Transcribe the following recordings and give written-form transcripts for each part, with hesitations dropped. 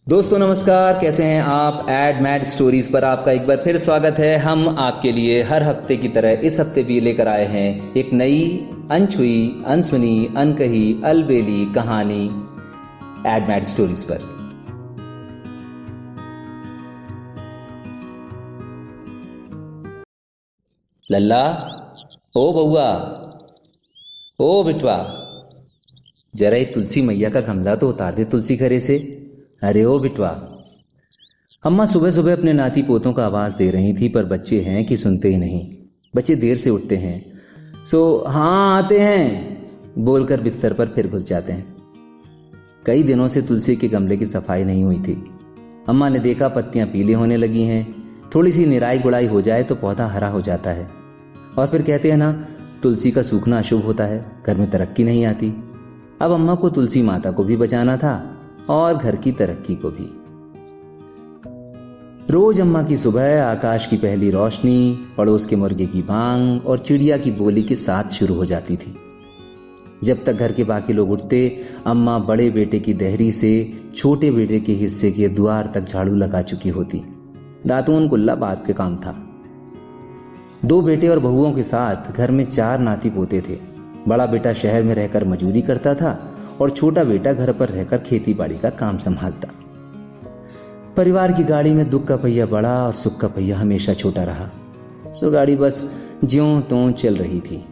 दोस्तों नमस्कार, कैसे हैं आप। एड मैड स्टोरीज पर आपका एक बार फिर स्वागत है। हम आपके लिए हर हफ्ते की तरह इस हफ्ते भी लेकर आए हैं एक नई अनछुई, अनसुनी, अनकही, अलबेली कहानी एड मैड स्टोरीज पर। लल्ला, ओ बउआ, ओ बिटवा, जरा ये तुलसी मैया का गमला तो उतार दे तुलसी घरे से। अरे ओ बिटवा। अम्मा सुबह सुबह अपने नाती पोतों का आवाज दे रही थी, पर बच्चे हैं कि सुनते ही नहीं। बच्चे देर से उठते हैं, सो हाँ आते हैं बोलकर बिस्तर पर फिर घुस जाते हैं। कई दिनों से तुलसी के गमले की सफाई नहीं हुई थी। अम्मा ने देखा पत्तियां पीली होने लगी हैं, थोड़ी सी निराई गुड़ाई हो जाए तो पौधा हरा हो जाता है। और फिर कहते हैं ना, तुलसी का सूखना अशुभ होता है, घर में तरक्की नहीं आती। अब अम्मा को तुलसी माता को भी बचाना था और घर की तरक्की को भी। रोज अम्मा की सुबह आकाश की पहली रोशनी, पड़ोस के मुर्गे की भांग और चिड़िया की बोली के साथ शुरू हो जाती थी। जब तक घर के बाकी लोग उठते, अम्मा बड़े बेटे की देहरी से छोटे बेटे के हिस्से के द्वार तक झाड़ू लगा चुकी होती। दातून कुल्ला बात के काम था। 2 बेटे और बहुओं के साथ घर में 4 नाती पोते थे। बड़ा बेटा शहर में रहकर मजूरी करता था और छोटा बेटा घर पर रहकर खेती बाड़ी का काम संभालता। परिवार की गाड़ी में दुख का पहिया बड़ा और सुख का पहिया हमेशा छोटा रहा। सो गाड़ी बस ज्यों त्यों चल रही थी।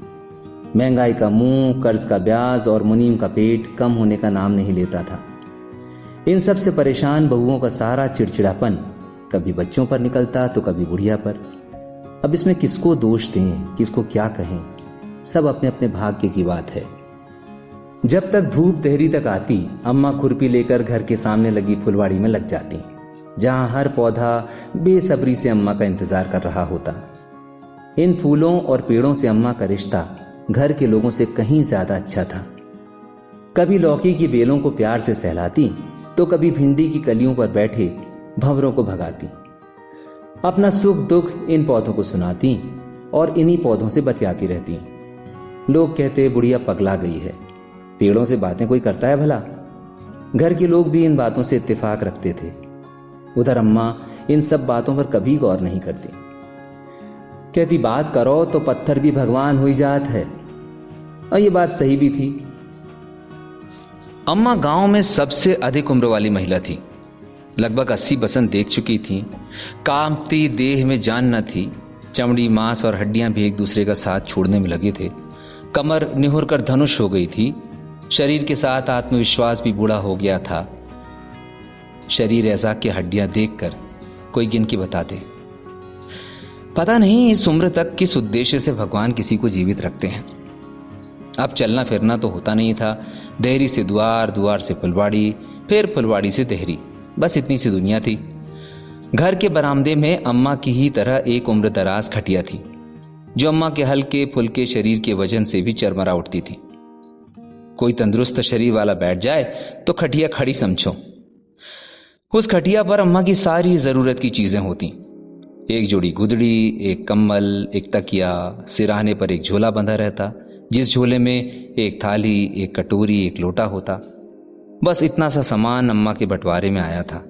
महंगाई का मुंह, कर्ज का ब्याज और मुनीम का पेट कम होने का नाम नहीं लेता था। इन सब से परेशान बहुओं का सारा चिड़चिड़ापन कभी बच्चों पर निकलता तो कभी बुढ़िया पर। अब इसमें किसको दोष दें, किसको क्या कहें, सब अपने अपने भाग्य की बात है। जब तक धूप देहरी तक आती, अम्मा खुरपी लेकर घर के सामने लगी फुलवाड़ी में लग जाती, जहां हर पौधा बेसब्री से अम्मा का इंतजार कर रहा होता। इन फूलों और पेड़ों से अम्मा का रिश्ता घर के लोगों से कहीं ज्यादा अच्छा था। कभी लौकी की बेलों को प्यार से सहलाती तो कभी भिंडी की कलियों पर बैठे भंवरों को भगाती। अपना सुख दुख इन पौधों को सुनाती और इन्हीं पौधों से बतियाती रहती। लोग कहते बुढ़िया पगला गई है, पेड़ों से बातें कोई करता है भला। घर के लोग भी इन बातों से इत्तेफाक रखते थे। उधर अम्मा इन सब बातों पर कभी गौर नहीं करती। कहती बात करो तो पत्थर भी भगवान हुई जात है। और ये बात सही भी थी। अम्मा गांव में सबसे अधिक उम्र वाली महिला थी। लगभग 80 बसंत देख चुकी थी। कांपती देह में जान न थी। चमड़ी, मांस और हड्डियां भी एक दूसरे का साथ छोड़ने में लगे थे। कमर निहुर कर धनुष हो गई थी। शरीर के साथ आत्मविश्वास भी बूढ़ा हो गया था। शरीर ऐसा कि हड्डियां देखकर कोई गिन के बता दे। पता नहीं इस उम्र तक किस उद्देश्य से भगवान किसी को जीवित रखते हैं। अब चलना फिरना तो होता नहीं था। देहरी से द्वार, द्वार से फुलवाड़ी, फिर फुलवाड़ी से देहरी, बस इतनी सी दुनिया थी। घर के बरामदे में अम्मा की ही तरह एक उम्र दराज खटिया थी, जो अम्मा के हल्के फुल्के शरीर के वजन से भी चरमरा उठती थी। कोई तंदुरुस्त शरीर वाला बैठ जाए तो खटिया खड़ी समझो। उस खटिया पर अम्मा की सारी जरूरत की चीजें होती। एक जोड़ी गुदड़ी, एक कम्बल, एक तकिया, सिराने पर एक झोला बंधा रहता, जिस झोले में एक थाली, एक कटोरी, एक लोटा होता। बस इतना सा सामान अम्मा के बंटवारे में आया था।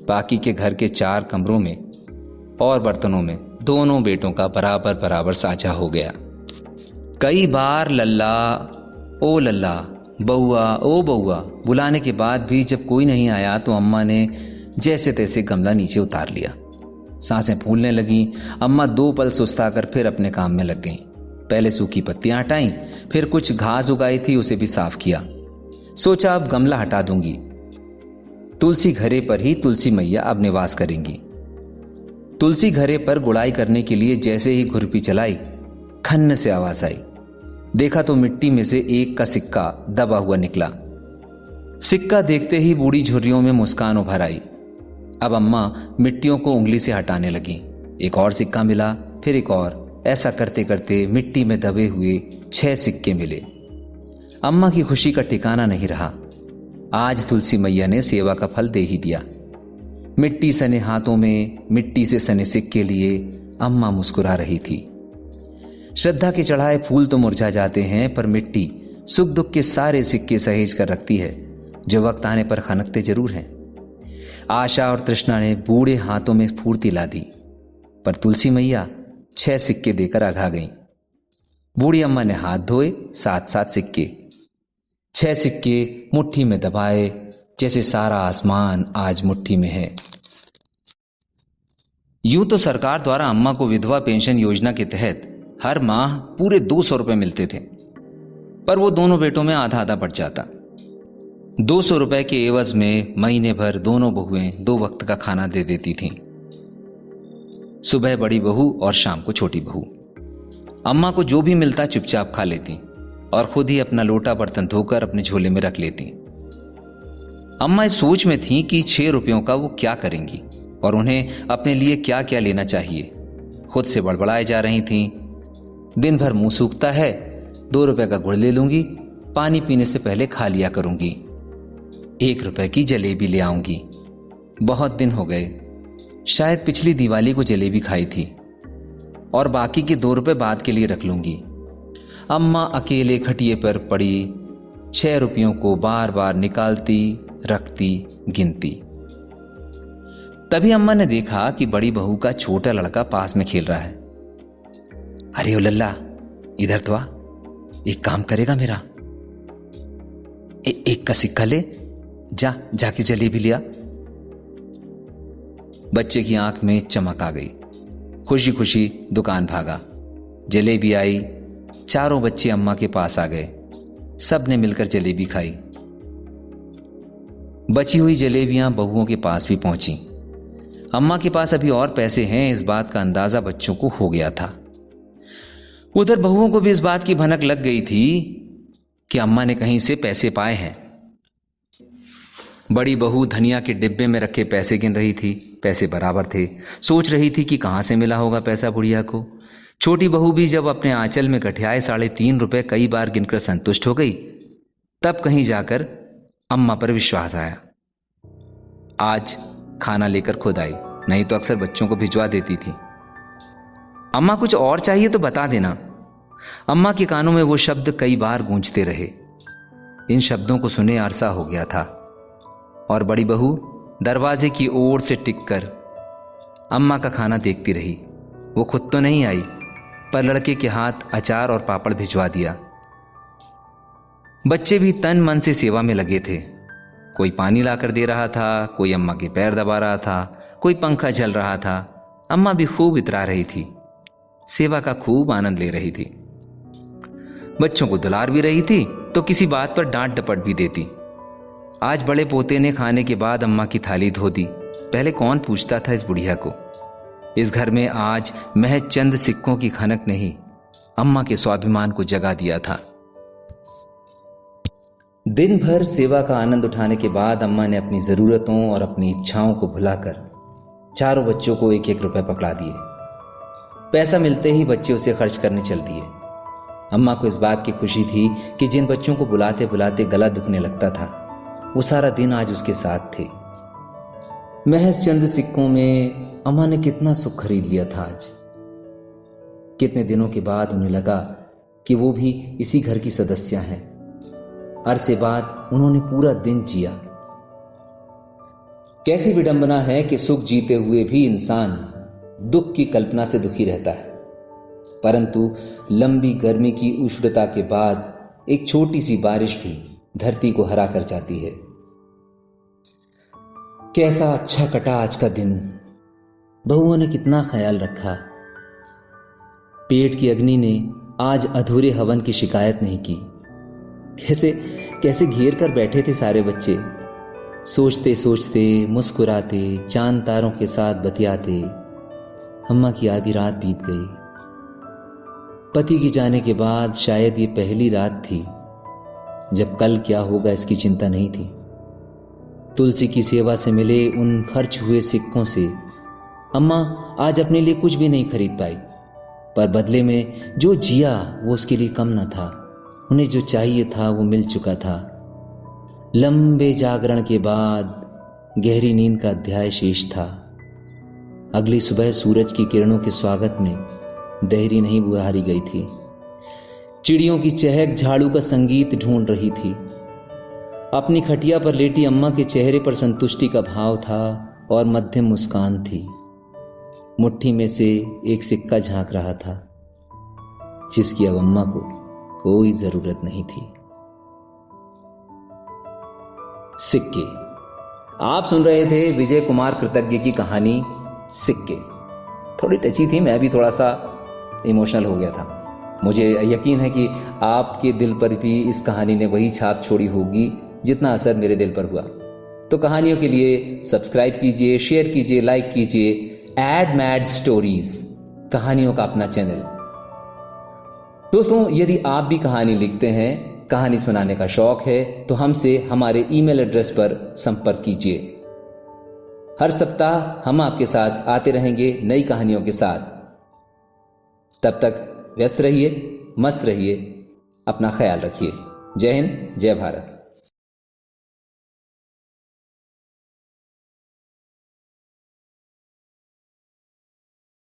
बाकी के घर के 4 कमरों में और बर्तनों में दोनों बेटों का बराबर बराबर साझा हो गया। कई बार लल्ला, ओ लल्ला, बउआ, ओ बउआ बुलाने के बाद भी जब कोई नहीं आया तो अम्मा ने जैसे तैसे गमला नीचे उतार लिया। सांसें फूलने लगी। अम्मा 2 पल सुस्ता कर फिर अपने काम में लग गईं। पहले सूखी पत्तियां हटाईं, फिर कुछ घास उगाई थी उसे भी साफ किया। सोचा अब गमला हटा दूंगी। तुलसी घरे पर ही तुलसी मैया अब निवास करेंगी। तुलसी घरे पर गुड़ाई करने के लिए जैसे ही खुरपी चलाई, खन्न से आवाज आई। देखा तो मिट्टी में से एक का सिक्का दबा हुआ निकला। सिक्का देखते ही बूढ़ी झुर्रियों में मुस्कान उभर आई। अब अम्मा मिट्टियों को उंगली से हटाने लगी। एक और सिक्का मिला, फिर एक और। ऐसा करते करते मिट्टी में दबे हुए 6 सिक्के मिले। अम्मा की खुशी का ठिकाना नहीं रहा। आज तुलसी मैया ने सेवा का फल दे ही दिया। मिट्टी सने हाथों में मिट्टी से सने सिक्के लिए अम्मा मुस्कुरा रही थी। श्रद्धा के चढ़ाए फूल तो मुरझा जाते हैं, पर मिट्टी सुख दुख के सारे सिक्के सहेज कर रखती है, जो वक्त आने पर खनकते जरूर हैं। आशा और तृष्णा ने बूढ़े हाथों में फुर्ती ला दी, पर तुलसी मैया 6 सिक्के देकर आघा गईं। बूढ़ी अम्मा ने हाथ धोए, 7-7 सिक्के, 6 सिक्के मुट्ठी में दबाए, जैसे सारा आसमान आज मुट्ठी में है। यूं तो सरकार द्वारा अम्मा को विधवा पेंशन योजना के तहत हर माह पूरे 200 रुपए मिलते थे, पर वो दोनों बेटों में आधा आधा बढ़ जाता। 200 रुपए के एवज में महीने भर दोनों बहुएं 2 वक्त का खाना दे देती थीं। सुबह बड़ी बहू और शाम को छोटी बहू। अम्मा को जो भी मिलता चुपचाप खा लेती और खुद ही अपना लोटा बर्तन धोकर अपने झोले में रख लेती। अम्मा इस सोच में थी कि 6 रुपयों का वो क्या करेंगी और उन्हें अपने लिए क्या क्या लेना चाहिए। खुद से बड़बड़ाए जा रही थीं। दिन भर मुंह सूखता है, 2 रुपए का गुड़ ले लूंगी, पानी पीने से पहले खा लिया करूंगी, 1 रुपए की जलेबी ले आऊंगी। बहुत दिन हो गए, शायद पिछली दिवाली को जलेबी खाई थी, और बाकी के 2 रुपए बाद के लिए रख लूंगी। अम्मा अकेले खटिए पर पड़ी 6 रुपयों को बार बार निकालती, रखती, गिनती। तभी अम्मा ने देखा कि बड़ी बहू का छोटा लड़का पास में खेल रहा है। अरे ओ लल्ला, इधर तो आ, एक काम करेगा मेरा? एक का सिक्का ले, जाके जलेबी लिया। बच्चे की आंख में चमक आ गई, खुशी खुशी दुकान भागा। जलेबी आई, चारों बच्चे अम्मा के पास आ गए। सब ने मिलकर जलेबी खाई। बची हुई जलेबियां बहुओं के पास भी पहुंची। अम्मा के पास अभी और पैसे हैं, इस बात का अंदाजा बच्चों को हो गया था। उधर बहुओं को भी इस बात की भनक लग गई थी कि अम्मा ने कहीं से पैसे पाए हैं। बड़ी बहू धनिया के डिब्बे में रखे पैसे गिन रही थी। पैसे बराबर थे। सोच रही थी कि कहां से मिला होगा पैसा बुढ़िया को। छोटी बहू भी जब अपने आंचल में गठियाए 3.5 रुपए कई बार गिनकर संतुष्ट हो गई, तब कहीं जाकर अम्मा पर विश्वास आया। आज खाना लेकर खुद आई, नहीं तो अक्सर बच्चों को भिजवा देती थी। अम्मा कुछ और चाहिए तो बता देना। अम्मा के कानों में वो शब्द कई बार गूंजते रहे। इन शब्दों को सुने अरसा हो गया था, और बड़ी बहू दरवाजे की ओर से टिककर अम्मा का खाना देखती रही। वो खुद तो नहीं आई, पर लड़के के हाथ अचार और पापड़ भिजवा दिया। बच्चे भी तन मन से सेवा में लगे थे। कोई पानी लाकर दे रहा था, कोई अम्मा के पैर दबा रहा था, कोई पंखा चल रहा था। अम्मा भी खूब इतरा रही थी, सेवा का खूब आनंद ले रही थी। बच्चों को दुलार भी रही थी तो किसी बात पर डांट डपट भी देती। आज बड़े पोते ने खाने के बाद अम्मा की थाली धो दी। पहले कौन पूछता था इस बुढ़िया को। इस घर में आज महज चंद सिक्कों की खनक नहीं, अम्मा के स्वाभिमान को जगा दिया था। दिन भर सेवा का आनंद उठाने के बाद अम्मा ने अपनी जरूरतों और अपनी इच्छाओं को भुलाकर चारों बच्चों को 1-1 रुपए पकड़ा दिए। पैसा मिलते ही बच्चे उसे खर्च करने चल दिए। अम्मा को इस बात की खुशी थी कि जिन बच्चों को बुलाते बुलाते गला दुखने लगता था, वो सारा दिन आज उसके साथ थे। महज चंद सिक्कों में अम्मा ने कितना सुख खरीद लिया था। आज कितने दिनों के बाद उन्हें लगा कि वो भी इसी घर की सदस्य हैं। अरसे बाद उन्होंने पूरा दिन जिया। कैसी विडंबना है कि सुख जीते हुए भी इंसान दुख की कल्पना से दुखी रहता है, परंतु लंबी गर्मी की उष्णता के बाद एक छोटी सी बारिश भी धरती को हरा कर जाती है। कैसा अच्छा कटा आज का दिन। बहुओं ने कितना ख्याल रखा। पेट की अग्नि ने आज अधूरे हवन की शिकायत नहीं की। कैसे कैसे घेर कर बैठे थे सारे बच्चे, सोचते सोचते, मुस्कुराते, चांद तारों के साथ बतियाते। अम्मा की आधी रात बीत गई। पति के जाने के बाद शायद ये पहली रात थी जब कल क्या होगा इसकी चिंता नहीं थी। तुलसी की सेवा से मिले उन खर्च हुए सिक्कों से अम्मा आज अपने लिए कुछ भी नहीं खरीद पाई, पर बदले में जो जिया वो उसके लिए कम न था। उन्हें जो चाहिए था वो मिल चुका था। लंबे जागरण के बाद गहरी नींद का अध्याय शेष था। अगली सुबह सूरज की किरणों के स्वागत में देहरी नहीं बुहारी गई थी। चिड़ियों की चहक झाड़ू का संगीत ढूंढ रही थी। अपनी खटिया पर लेटी अम्मा के चेहरे पर संतुष्टि का भाव था और मध्यम मुस्कान थी। मुट्ठी में से एक सिक्का झांक रहा था जिसकी अब अम्मा को कोई जरूरत नहीं थी। सिक्के। आप सुन रहे थे विजय कुमार कृतज्ञ की कहानी सिक्के। थोड़ी टची थी, मैं भी थोड़ा सा इमोशनल हो गया था। मुझे यकीन है कि आपके दिल पर भी इस कहानी ने वही छाप छोड़ी होगी जितना असर मेरे दिल पर हुआ। तो कहानियों के लिए सब्सक्राइब कीजिए, शेयर कीजिए, लाइक कीजिए एड मैड स्टोरीज, कहानियों का अपना चैनल। दोस्तों, यदि आप भी कहानी लिखते हैं, कहानी सुनाने का शौक है, तो हमसे हमारे ईमेल एड्रेस पर संपर्क कीजिए। हर सप्ताह हम आपके साथ आते रहेंगे नई कहानियों के साथ। तब तक व्यस्त रहिए, मस्त रहिए, अपना ख्याल रखिए। जय हिंद, जय भारत।